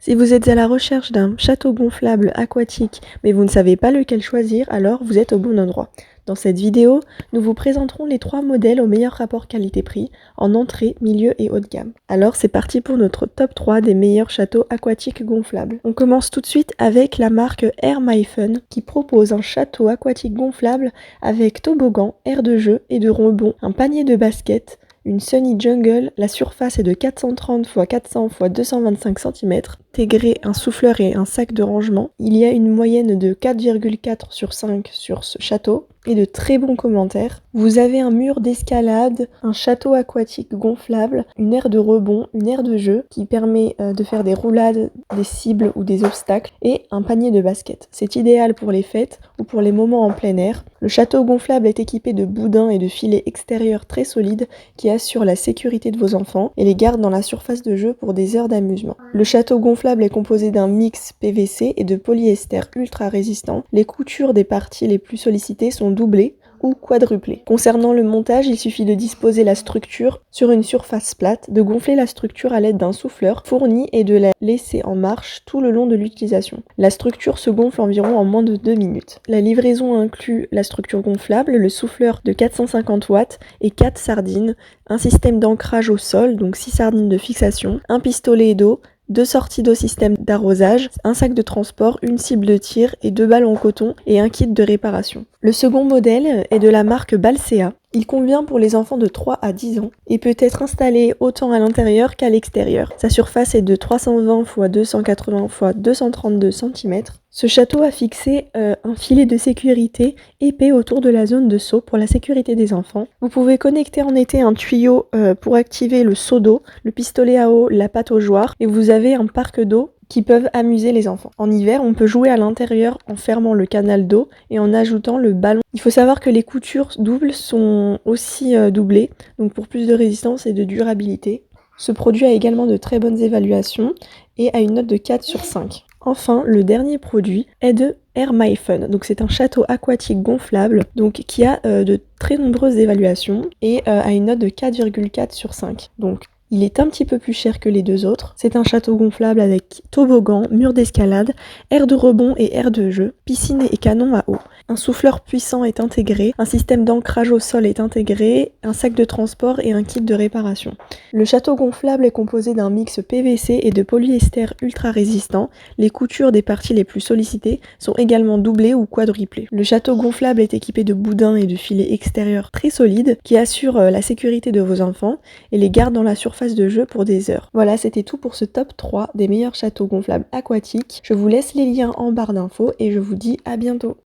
Si vous êtes à la recherche d'un château gonflable aquatique, mais vous ne savez pas lequel choisir, alors vous êtes au bon endroit. Dans cette vidéo, nous vous présenterons les 3 modèles au meilleur rapport qualité-prix, en entrée, milieu et haut de gamme. Alors c'est parti pour notre top 3 des meilleurs châteaux aquatiques gonflables. On commence tout de suite avec la marque Air My Fun, qui propose un château aquatique gonflable avec toboggan, aire de jeu et de rebond, un panier de basket, une Sunny Jungle, la surface est de 430 x 400 x 225 cm, intégré un souffleur et un sac de rangement. Il y a une moyenne de 4,4 sur 5 sur ce château et de très bons commentaires. Vous avez un mur d'escalade, un château aquatique gonflable, une aire de rebond, une aire de jeu qui permet de faire des roulades, des cibles ou des obstacles et un panier de basket. C'est idéal pour les fêtes ou pour les moments en plein air. Le château gonflable est équipé de boudins et de filets extérieurs très solides qui assurent la sécurité de vos enfants et les gardent dans la surface de jeu pour des heures d'amusement. Le château gonflable est composé d'un mix PVC et de polyester ultra résistant. Les coutures des parties les plus sollicitées sont doublées ou quadruplées. Concernant le montage, il suffit de disposer la structure sur une surface plate, de gonfler la structure à l'aide d'un souffleur fourni et de la laisser en marche tout le long de l'utilisation. La structure se gonfle environ en moins de 2 minutes. La livraison inclut la structure gonflable, le souffleur de 450 watts et 4 sardines, un système d'ancrage au sol, donc 6 sardines de fixation, un pistolet d'eau, 2 sorties d'eau système d'arrosage, un sac de transport, une cible de tir et 2 balles en coton et un kit de réparation. Le second modèle est de la marque Balsea. Il convient pour les enfants de 3 à 10 ans et peut être installé autant à l'intérieur qu'à l'extérieur. Sa surface est de 320 x 280 x 232 cm. Ce château a fixé un filet de sécurité épais autour de la zone de saut pour la sécurité des enfants. Vous pouvez connecter en été un tuyau pour activer le seau d'eau, le pistolet à eau, la patte aux joueurs et vous avez un parc d'eau qui peuvent amuser les enfants. En hiver, on peut jouer à l'intérieur en fermant le canal d'eau et en ajoutant le ballon. Il faut savoir que les coutures doubles sont aussi doublées, donc pour plus de résistance et de durabilité. Ce produit a également de très bonnes évaluations et a une note de 4 sur 5. Enfin, le dernier produit est de Air My Fun. Donc c'est un château aquatique gonflable donc qui a de très nombreuses évaluations et a une note de 4,4 sur 5. Donc il est un petit peu plus cher que les deux autres. C'est un château gonflable avec toboggan, mur d'escalade, aire de rebond et aire de jeu, piscine et canon à eau. Un souffleur puissant est intégré, un système d'ancrage au sol est intégré, un sac de transport et un kit de réparation. Le château gonflable est composé d'un mix PVC et de polyester ultra résistant. Les coutures des parties les plus sollicitées sont également doublées ou quadruplées. Le château gonflable est équipé de boudins et de filets extérieurs très solides qui assurent la sécurité de vos enfants et les gardent dans la surface de jeu pour des heures. Voilà, c'était tout pour ce top 3 des meilleurs châteaux gonflables aquatiques. Je vous laisse les liens en barre d'infos et je vous dis à bientôt.